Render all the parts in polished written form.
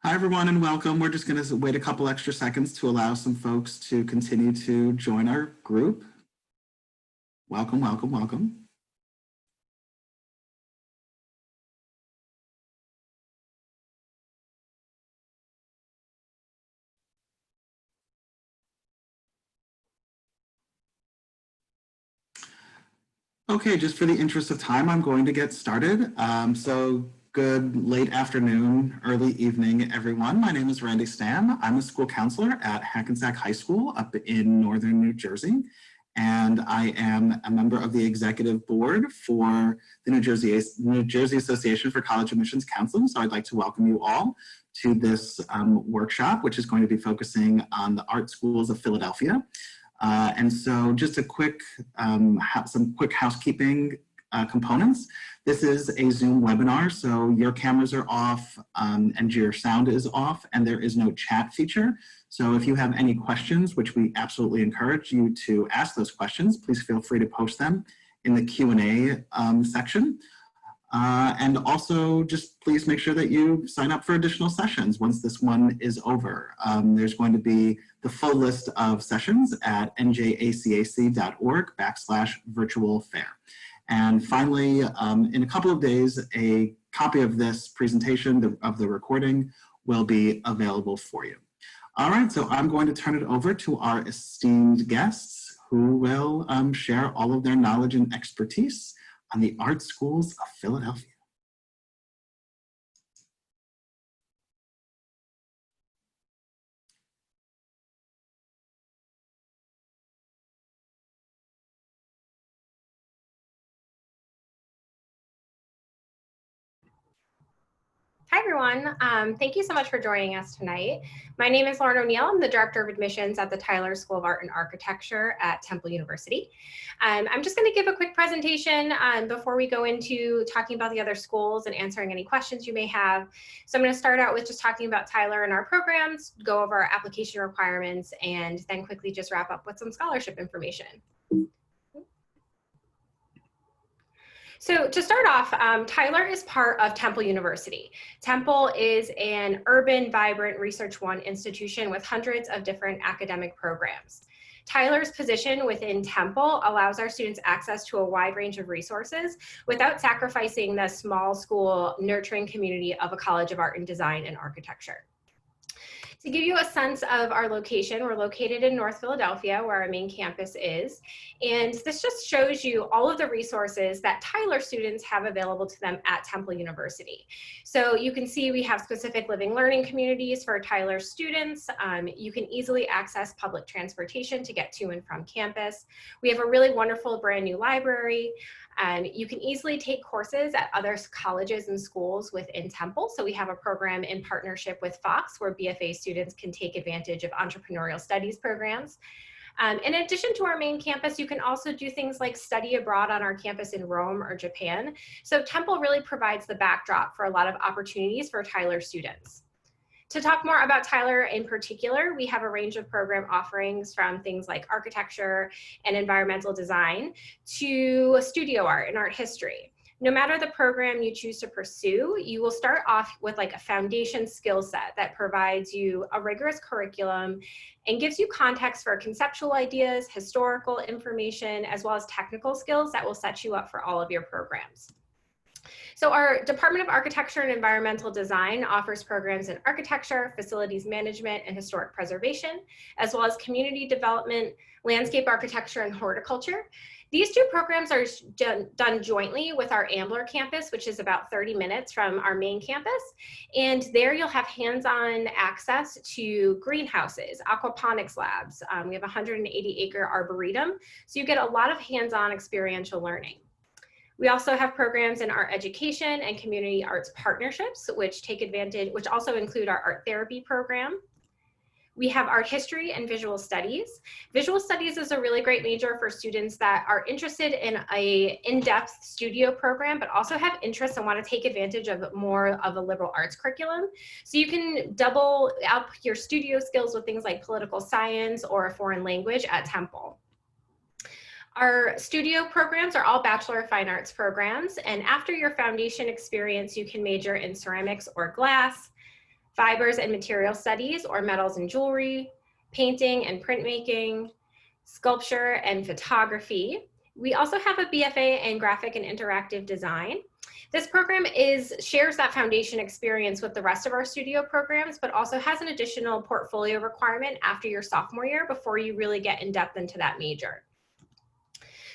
Hi, everyone, and welcome. We're just going to wait a couple extra seconds to allow some folks to continue to join our group. Welcome, welcome, welcome. Okay, just for the interest of time, I'm going to get started. So good late afternoon, early evening, everyone. My name is Randy Stam. I'm a school counselor at Hackensack High School up in northern New Jersey. And I am a member of the executive board for the New Jersey Association for College Admissions Counseling. So I'd like to welcome you all to this workshop, which is going to be focusing on the art schools of Philadelphia. And so just a quick, some quick housekeeping components. This is a Zoom webinar, so your cameras are off and your sound is off, and there is no chat feature. So if you have any questions, which we absolutely encourage you to ask those questions, please feel free to post them in the Q&A section. And also just please make sure that you sign up for additional sessions once this one is over. There's going to be the full list of sessions at njacac.org/virtual fair. And finally, in a couple of days, a copy of this presentation of the recording will be available for you. All right, so I'm going to turn it over to our esteemed guests who will share all of their knowledge and expertise on the art schools of Philadelphia. Hi, everyone. Thank you so much for joining us tonight. My name is Arnone. I'm the Director of Admissions at the Tyler School of Art and Architecture at Temple University. I'm just going to give a quick presentation before we go into talking about the other schools and answering any questions you may have. So I'm going to start out with just talking about Tyler and our programs, go over our application requirements, and then quickly just wrap up with some scholarship information. So to start off, Tyler is part of Temple University. Temple is an urban, vibrant Research One institution with hundreds of different academic programs. Tyler's position within Temple allows our students access to a wide range of resources without sacrificing the small school nurturing community of a College of Art and Design and Architecture. To give you a sense of our location, we're located in North Philadelphia, where our main campus is. And this just shows you all of the resources that Tyler students have available to them at Temple University. So you can see we have specific living learning communities for Tyler students. You can easily access public transportation to get to and from campus. We have a really wonderful brand new library. You can easily take courses at other colleges and schools within Temple. So we have a program in partnership with Fox where BFA students can take advantage of entrepreneurial studies programs. In addition to our main campus, you can also do things like study abroad on our campus in Rome or Japan. So Temple really provides the backdrop for a lot of opportunities for Tyler students. To talk more about Tyler in particular, we have a range of program offerings from things like architecture and environmental design to studio art and art history. No matter the program you choose to pursue, you will start off with like a foundation skill set that provides you a rigorous curriculum and gives you context for conceptual ideas, historical information, as well as technical skills that will set you up for all of your programs. So our Department of Architecture and Environmental Design offers programs in architecture, facilities management, and historic preservation, as well as community development, landscape architecture, and horticulture. These two programs are done jointly with our Ambler campus, which is about 30 minutes from our main campus. And there you'll have hands-on access to greenhouses, aquaponics labs. We have a 180-acre arboretum, so you get a lot of hands-on experiential learning. We also have programs in art education and community arts partnerships, which also include our art therapy program. We have art history and visual studies. Visual studies is a really great major for students that are interested in an in-depth studio program, but also have interest and want to take advantage of more of a liberal arts curriculum. So you can double up your studio skills with things like political science or a foreign language at Temple. Our studio programs are all Bachelor of Fine Arts programs, and after your foundation experience, you can major in ceramics or glass, fibers and material studies, or metals and jewelry, painting and printmaking, sculpture and photography. We also have a BFA in graphic and interactive design. This program shares that foundation experience with the rest of our studio programs, but also has an additional portfolio requirement after your sophomore year before you really get in depth into that major.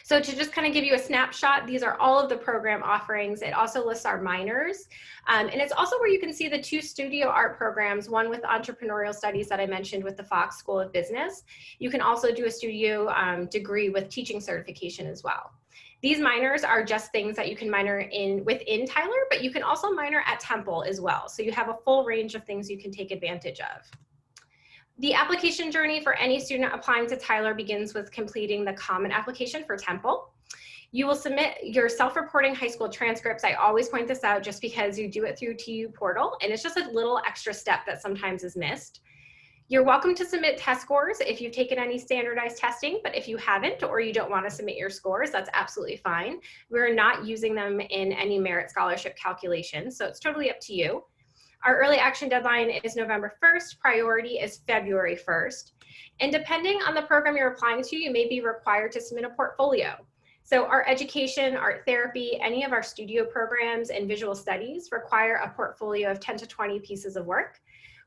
So to just kind of give you a snapshot, these are all of the program offerings. It also lists our minors. And it's also where you can see the 2 studio art programs, one with entrepreneurial studies that I mentioned with the Fox School of Business. You can also do a studio degree with teaching certification as well. These minors are just things that you can minor in within Tyler, but you can also minor at Temple as well. So you have a full range of things you can take advantage of. The application journey for any student applying to Tyler begins with completing the common application for Temple. You will submit your self-reporting high school transcripts. I always point this out just because you do it through TU portal, and it's just a little extra step that sometimes is missed. You're welcome to submit test scores if you've taken any standardized testing, but if you haven't or you don't want to submit your scores, that's absolutely fine. We're not using them in any merit scholarship calculations, so it's totally up to you. Our early action deadline is November 1st, priority is February 1st. And depending on the program you're applying to, you may be required to submit a portfolio. So our education, art therapy, any of our studio programs and visual studies require a portfolio of 10 to 20 pieces of work.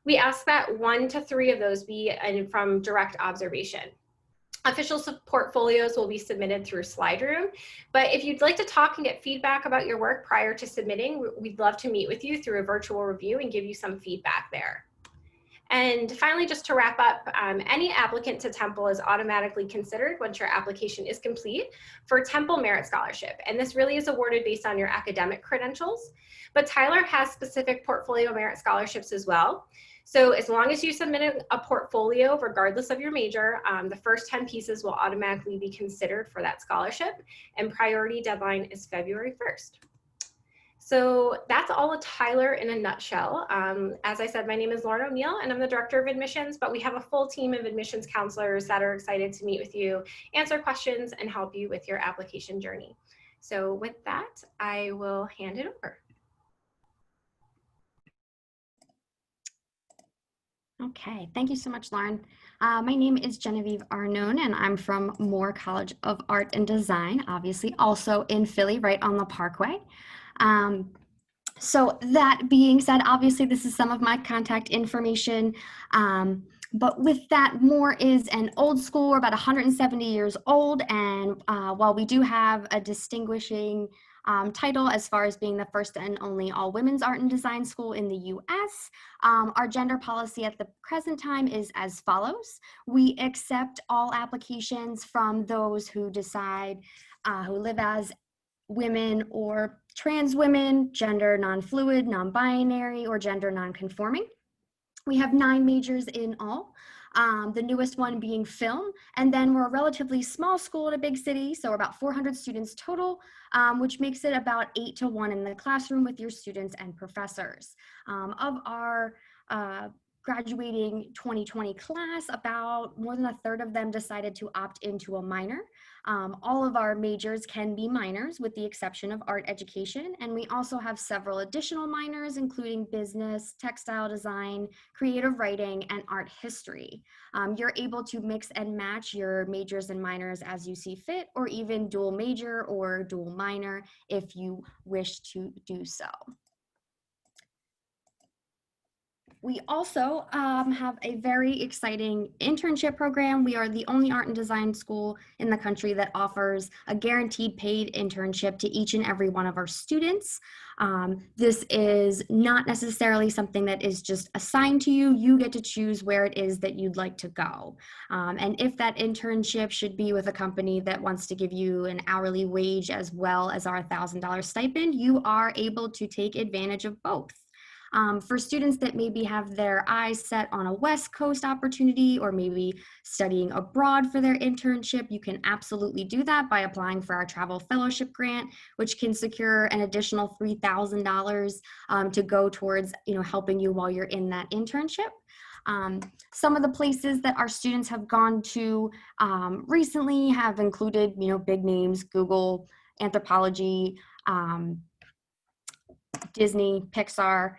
We ask that 1 to 3 of those be from direct observation. Official portfolios will be submitted through SlideRoom, but if you'd like to talk and get feedback about your work prior to submitting, we'd love to meet with you through a virtual review and give you some feedback there. And finally, just to wrap up, any applicant to Temple is automatically considered once your application is complete for Temple Merit Scholarship. And this really is awarded based on your academic credentials, but Tyler has specific portfolio merit scholarships as well. So as long as you submit a portfolio, regardless of your major, the first 10 pieces will automatically be considered for that scholarship, and priority deadline is February 1st. So that's all of Tyler in a nutshell. As I said, my name is Lauren O'Neill and I'm the Director of Admissions, but we have a full team of admissions counselors that are excited to meet with you, answer questions, and help you with your application journey. So with that, I will hand it over. Okay, thank you so much, Lauren. My name is Genevieve Arnone, and I'm from Moore College of Art and Design, obviously also in Philly, right on the Parkway. So that being said, obviously this is some of my contact information, but with that, Moore is an old school. We're about 170 years old, and while we do have a distinguishing title as far as being the first and only all-women's art and design school in the U.S., our gender policy at the present time is as follows. We accept all applications from those who decide, who live as women or trans women, gender non-fluid, non-binary, or gender non-conforming. We have 9 majors in all, the newest one being film, and then we're a relatively small school in a big city, so about 400 students total, which makes it about 8 to 1 in the classroom with your students and professors. Of our graduating 2020 class, about more than a third of them decided to opt into a minor. All of our majors can be minors with the exception of art education, and we also have several additional minors including business, textile design, creative writing, and art history. You're able to mix and match your majors and minors as you see fit, or even dual major or dual minor if you wish to do so. We also have a very exciting internship program. We are the only art and design school in the country that offers a guaranteed paid internship to each and every one of our students. This is not necessarily something that is just assigned to you. You get to choose where it is that you'd like to go. And if that internship should be with a company that wants to give you an hourly wage as well as our $1,000 stipend, you are able to take advantage of both. For students that maybe have their eyes set on a West Coast opportunity or maybe studying abroad for their internship, you can absolutely do that by applying for our travel fellowship grant, which can secure an additional $3,000 to go towards, helping you while you're in that internship. Some of the places that our students have gone to recently have included, big names, Google, Anthropology, Disney, Pixar,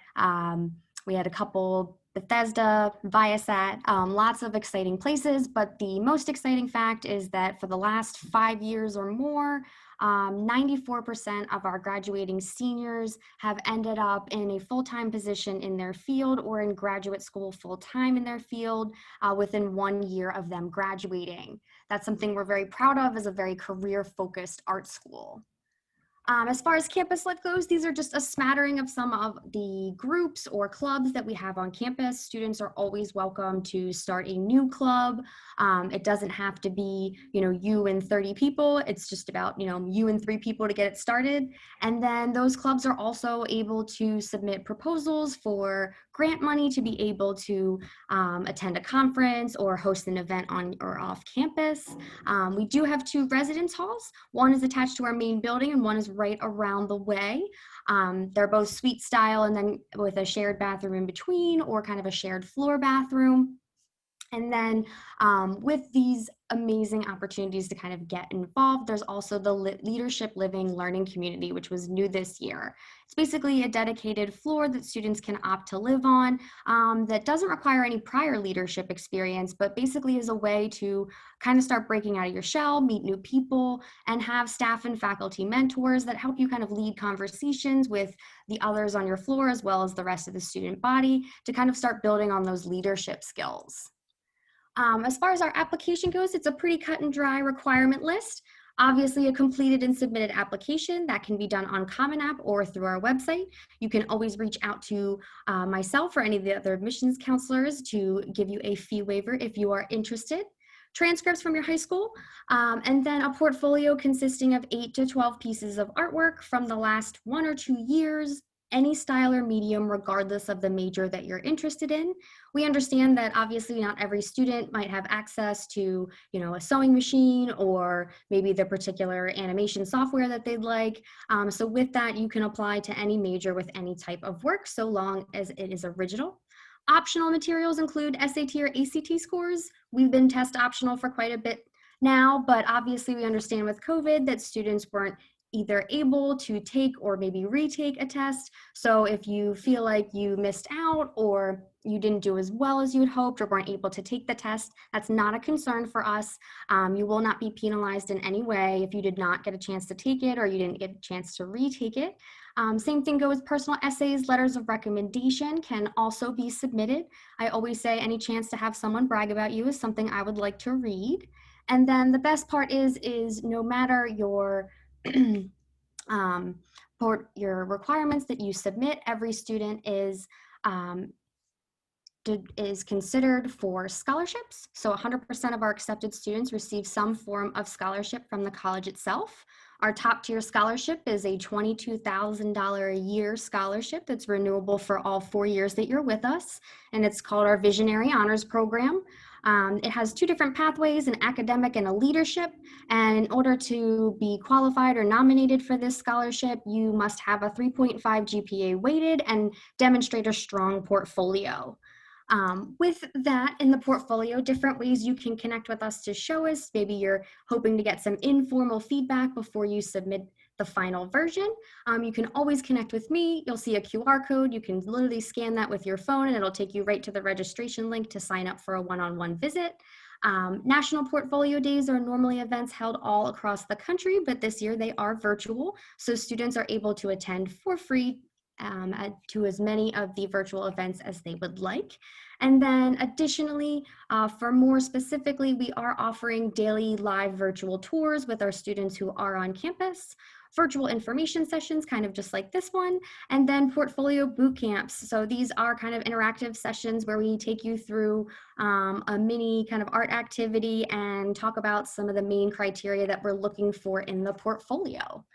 We had a couple Bethesda, Viasat, lots of exciting places, but the most exciting fact is that for the last 5 years or more, 94% of our graduating seniors have ended up in a full-time position in their field or in graduate school full-time in their field within 1 year of them graduating. That's something we're very proud of as a very career-focused art school. As far as campus life goes, these are just a smattering of some of the groups or clubs that we have on campus. Students are always welcome to start a new club. It doesn't have to be, you and 30 people. It's just about, you and 3 people to get it started. And then those clubs are also able to submit proposals for grant money to be able to attend a conference or host an event on or off campus. We do have 2 residence halls. One is attached to our main building and one is right around the way. They're both suite style and then with a shared bathroom in between or kind of a shared floor bathroom. And then with these amazing opportunities to kind of get involved, there's also the Leadership Living Learning Community, which was new this year. It's basically a dedicated floor that students can opt to live on that doesn't require any prior leadership experience, but basically is a way to kind of start breaking out of your shell, meet new people, and have staff and faculty mentors that help you kind of lead conversations with the others on your floor as well as the rest of the student body to kind of start building on those leadership skills. As far as our application goes, it's a pretty cut and dry requirement list. Obviously, a completed and submitted application that can be done on Common App or through our website. You can always reach out to myself or any of the other admissions counselors to give you a fee waiver if you are interested. Transcripts from your high school, and then a portfolio consisting of 8 to 12 pieces of artwork from the last 1 or 2 years, any style or medium, regardless of the major that you're interested in. We understand that obviously not every student might have access to, a sewing machine or maybe the particular animation software that they'd like. So with that, you can apply to any major with any type of work, so long as it is original. Optional materials include SAT or ACT scores. We've been test optional for quite a bit now, but obviously we understand with COVID that students weren't either able to take or maybe retake a test. So if you feel like you missed out or you didn't do as well as you had hoped or weren't able to take the test, that's not a concern for us. You will not be penalized in any way if you did not get a chance to take it or you didn't get a chance to retake it. Same thing goes with personal essays. Letters of recommendation can also be submitted. I always say any chance to have someone brag about you is something I would like to read. And then the best part is no matter your for your requirements that you submit, every student is considered for scholarships. So 100% of our accepted students receive some form of scholarship from the college itself. Our top tier scholarship is a $22,000 a year scholarship that's renewable for all 4 years that you're with us. And it's called our Visionary Honors Program. It has 2 different pathways, an academic and a leadership. And in order to be qualified or nominated for this scholarship, you must have a 3.5 GPA weighted and demonstrate a strong portfolio. With that in the portfolio, different ways you can connect with us to show us. Maybe you're hoping to get some informal feedback before you submit the final version. You can always connect with me. You'll see a QR code. You can literally scan that with your phone and it'll take you right to the registration link to sign up for a one-on-one visit. National Portfolio Days are normally events held all across the country, but this year they are virtual. So students are able to attend for free to as many of the virtual events as they would like. And then additionally, for more specifically, we are offering daily live virtual tours with our students who are on campus, virtual information sessions, kind of just like this one, and then portfolio boot camps. So these are kind of interactive sessions where we take you through a mini kind of art activity and talk about some of the main criteria that we're looking for in the portfolio.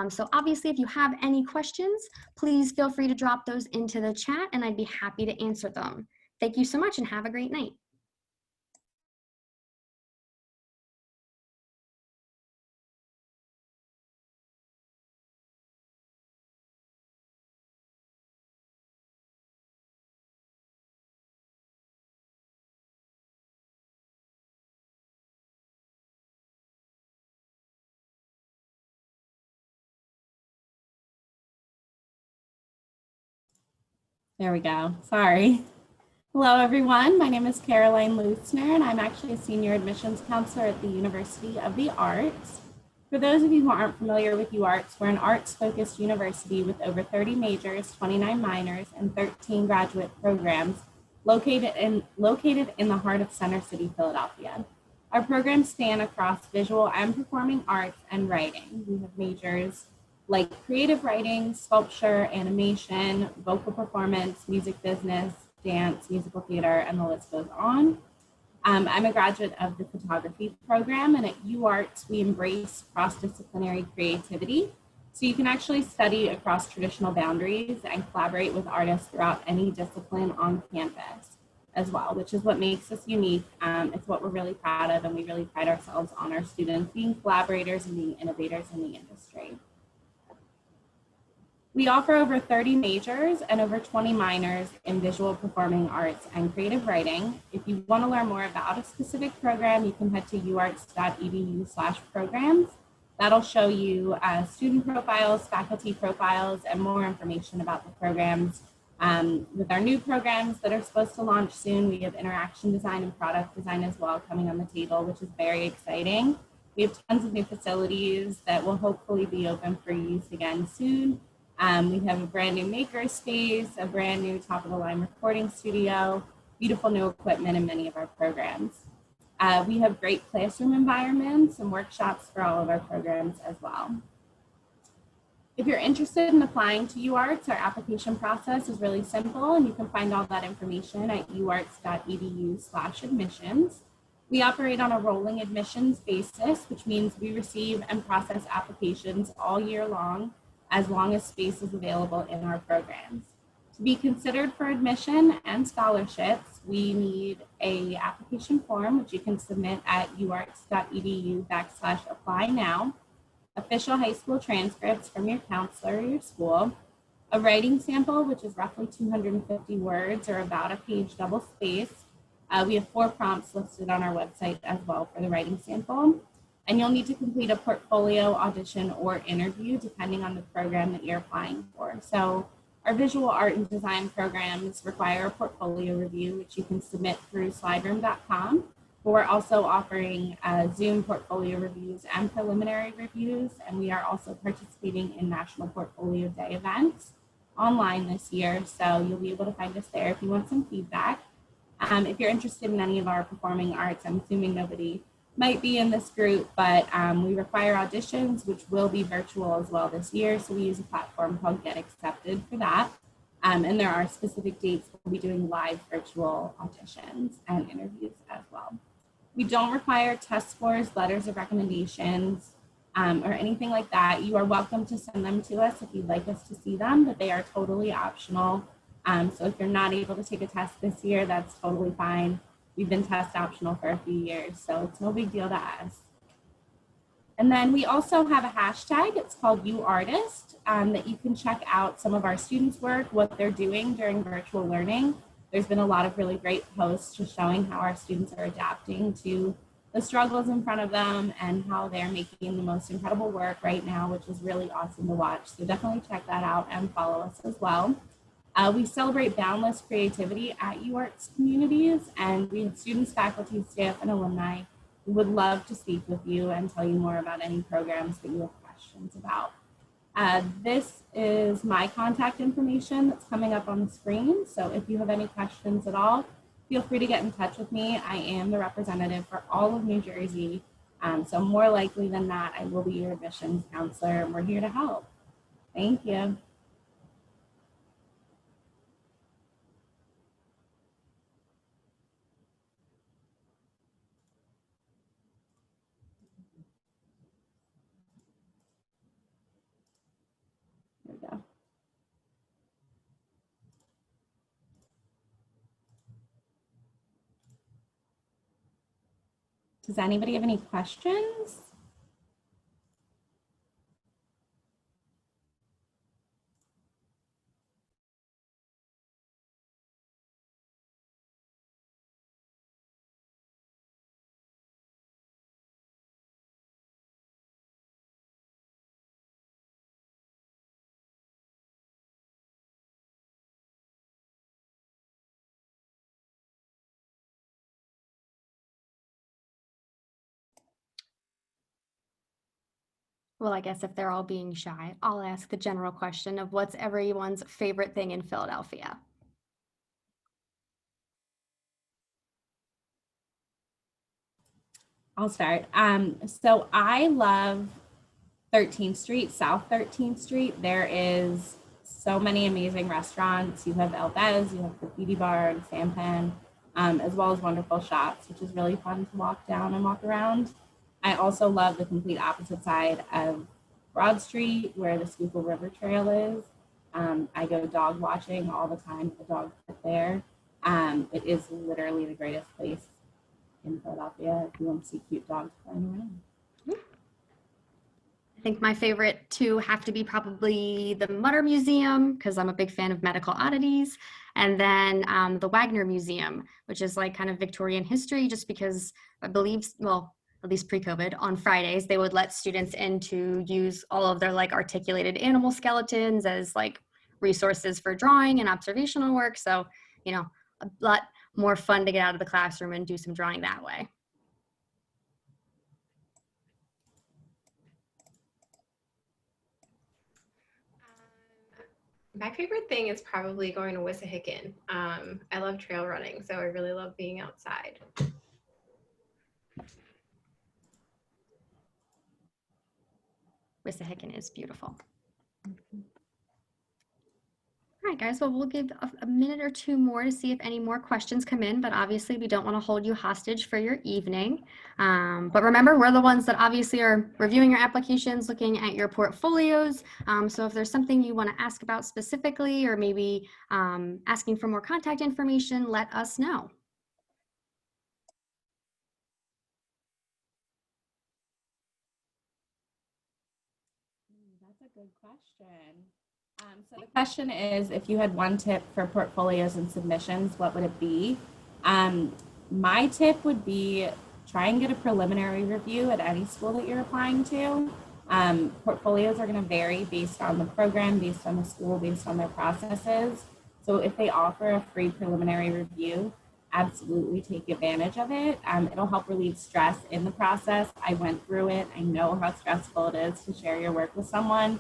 So obviously, if you have any questions, please feel free to drop those into the chat and I'd be happy to answer them. Thank you so much and have a great night. There we go. Sorry. Hello, everyone. My name is Caroline Leusner, and I'm actually a senior admissions counselor at the University of the Arts. For those of you who aren't familiar with UArts, we're an arts-focused university with over 30 majors, 29 minors, and 13 graduate programs located in the heart of Center City, Philadelphia. Our programs span across visual and performing arts and writing. We have majors like creative writing, sculpture, animation, vocal performance, music business, dance, musical theater, and the list goes on. I'm a graduate of the photography program, and at UArts, we embrace cross-disciplinary creativity. So you can actually study across traditional boundaries and collaborate with artists throughout any discipline on campus as well, which is what makes us unique. It's what we're really proud of, and we really pride ourselves on our students being collaborators and being innovators in the industry. We offer over 30 majors and over 20 minors in visual performing arts and creative writing. If you want to learn more about a specific program, you can head to uarts.edu/programs. That'll show you student profiles, faculty profiles, and more information about the programs. With our new programs that are supposed to launch soon, we have interaction design and product design as well coming on the table, which is very exciting. We have tons of new facilities that will hopefully be open for use again soon. We have a brand new maker space, a brand new top of the line recording studio, beautiful new equipment in many of our programs. We have great classroom environments and workshops for all of our programs as well. If you're interested in applying to UArts, our application process is really simple, and you can find all that information at uarts.edu/admissions. We operate on a rolling admissions basis, which means we receive and process applications all year long as space is available in our programs. To be considered for admission and scholarships, we need an application form, which you can submit at uarts.edu/apply now, official high school transcripts from your counselor or your school, a writing sample, which is roughly 250 words or about a page double spaced. We have 4 prompts listed on our website as well for the writing sample. And you'll need to complete a portfolio, audition, or interview depending on the program that you're applying for. So our visual art and design programs require a portfolio review, which you can submit through slideroom.com. But we're also offering Zoom portfolio reviews and preliminary reviews. And we are also participating in National Portfolio Day events online this year. So you'll be able to find us there if you want some feedback. If you're interested in any of our performing arts, I'm assuming nobody might be in this group, but we require auditions, which will be virtual as well this year. So we use a platform called Get Accepted for that. And there are specific dates we'll be doing live virtual auditions and interviews as well. We don't require test scores, letters of recommendations, or anything like that. You are welcome to send them to us if you'd like us to see them, but they are totally optional. So if you're not able to take a test this year, that's totally fine. We've been test optional for a few years, so it's no big deal to us. And then we also have a hashtag, it's called UArtist, that you can check out some of our students' work, what they're doing during virtual learning. There's been a lot of really great posts just showing how our students are adapting to the struggles in front of them and how they're making the most incredible work right now, which is really awesome to watch. So definitely check that out and follow us as well. We celebrate boundless creativity at UArts communities, and we have students, faculty, staff, and alumni who would love to speak with you and tell you more about any programs that you have questions about. This is my contact information that's coming up on the screen. So if you have any questions at all, feel free to get in touch with me. I am the representative for all of New Jersey. So more likely than not, I will be your admissions counselor, and we're here to help. Thank you. There we go. Does anybody have any questions? Well, I guess if they're all being shy, I'll ask the general question of what's everyone's favorite thing in Philadelphia? I'll start. So I love 13th Street, South 13th Street. There is so many amazing restaurants. You have El Bez, you have the Beauty Bar and Sampan, as well as wonderful shops, which is really fun to walk down and walk around. I also love the complete opposite side of Broad Street, where the Schuylkill River Trail is. I go dog watching all the time. The dogs are there. It is literally the greatest place in Philadelphia if you want to see cute dogs playing around. I think my favorite two have to be probably the Mutter Museum, because I'm a big fan of medical oddities, and then the Wagner Museum, which is like kind of Victorian history, just because I believe, well, at least pre-COVID, on Fridays, they would let students in to use all of their like articulated animal skeletons as like resources for drawing and observational work. So, you know, a lot more fun to get out of the classroom and do some drawing that way. My favorite thing is probably going to Wissahickon. I love trail running, so I really love being outside. Wissahickon is beautiful. All right, guys, well, we'll give a minute or two more to see if any more questions come in, but obviously we don't want to hold you hostage for your evening. But remember, we're the ones that obviously are reviewing your applications, looking at your portfolios. So if there's something you want to ask about specifically, or maybe asking for more contact information, let us know. That's a good question. So the question is, if you had one tip for portfolios and submissions, what would it be? My tip would be try and get a preliminary review at any school that you're applying to. Portfolios are going to vary based on the program, based on the school, based on their processes. So if they offer a free preliminary review, absolutely take advantage of it. It'll help relieve stress in the process. I went through it. I know how stressful it is to share your work with someone.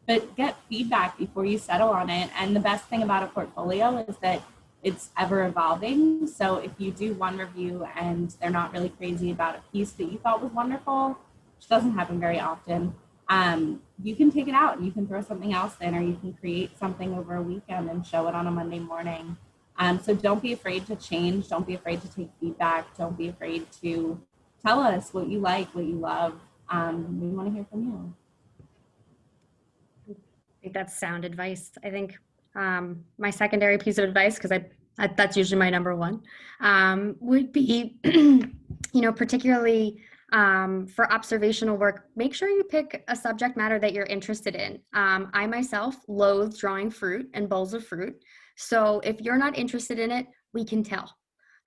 But get feedback before you settle on it. And the best thing about a portfolio is that it's ever evolving. So if you do one review and they're not really crazy about a piece that you thought was wonderful, which doesn't happen very often, you can take it out and you can throw something else in, or you can create something over a weekend and show it on a Monday morning. So don't be afraid to change. Don't be afraid to take feedback. Don't be afraid to tell us what you like, what you love. We want to hear from you. I think that's sound advice. I think my secondary piece of advice, because that's usually my number one, would be, particularly for observational work, make sure you pick a subject matter that you're interested in. I myself loathe drawing fruit and bowls of fruit. So if you're not interested in it, we can tell.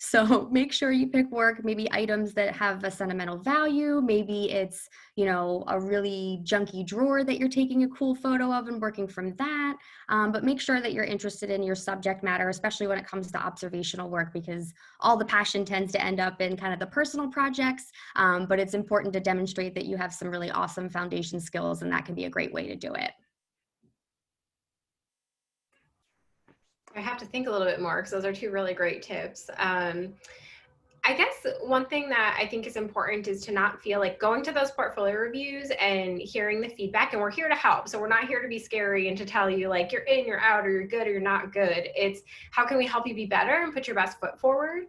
So make sure you pick work, maybe items that have a sentimental value. Maybe it's, a really junky drawer that you're taking a cool photo of and working from that. But make sure that you're interested in your subject matter, especially when it comes to observational work, because all the passion tends to end up in kind of the personal projects. But it's important to demonstrate that you have some really awesome foundation skills, and that can be a great way to do it. I have to think a little bit more because those are two really great tips. I guess one thing that I think is important is to not feel like going to those portfolio reviews and hearing the feedback, and we're here to help. So we're not here to be scary and to tell you like you're in, you're out, or you're good or you're not good. It's how can we help you be better and put your best foot forward?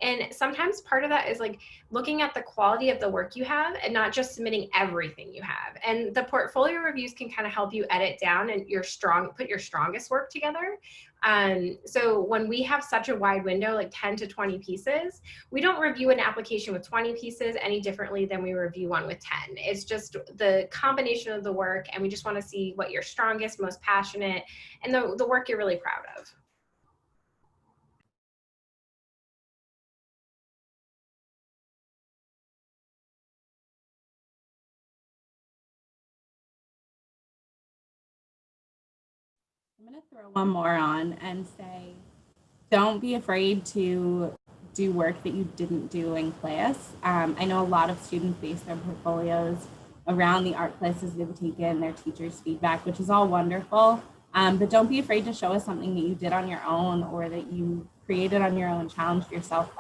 And sometimes part of that is like looking at the quality of the work you have and not just submitting everything you have. And the portfolio reviews can kind of help you edit down and put your strongest work together. So when we have such a wide window, like 10 to 20 pieces, we don't review an application with 20 pieces any differently than we review one with 10. It's just the combination of the work, and we just want to see what you're strongest, most passionate, and the work you're really proud of. I'm going to throw one more on and say, don't be afraid to do work that you didn't do in class. I know a lot of students base their portfolios around the art classes they've taken, their teachers' feedback, which is all wonderful. But don't be afraid to show us something that you did on your own or that you created on your own, challenged yourself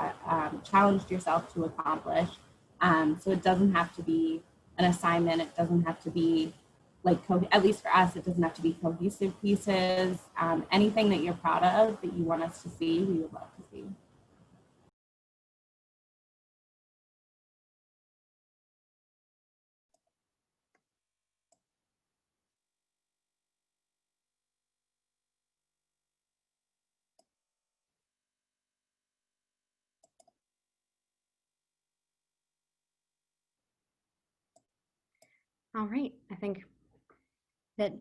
to accomplish. So it doesn't have to be an assignment. It doesn't have to be like, at least for us, it doesn't have to be cohesive pieces. Anything that you're proud of that you want us to see, we would love to see. All right, I think that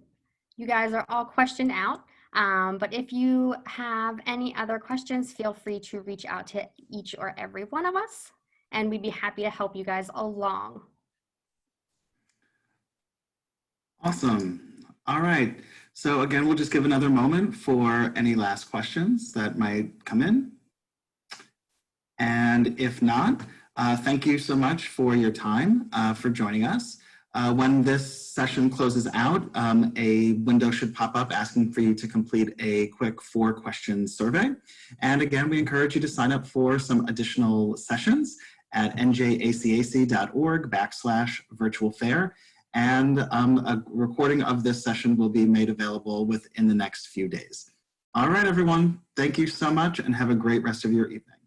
you guys are all questioned out. But if you have any other questions, feel free to reach out to each or every one of us, and we'd be happy to help you guys along. Awesome. All right. So again, we'll just give another moment for any last questions that might come in. And if not, thank you so much for your time, for joining us. When this session closes out, a window should pop up asking for you to complete a quick 4-question survey. And again, we encourage you to sign up for some additional sessions at njacac.org/virtual-fair. And a recording of this session will be made available within the next few days. All right, everyone, thank you so much and have a great rest of your evening.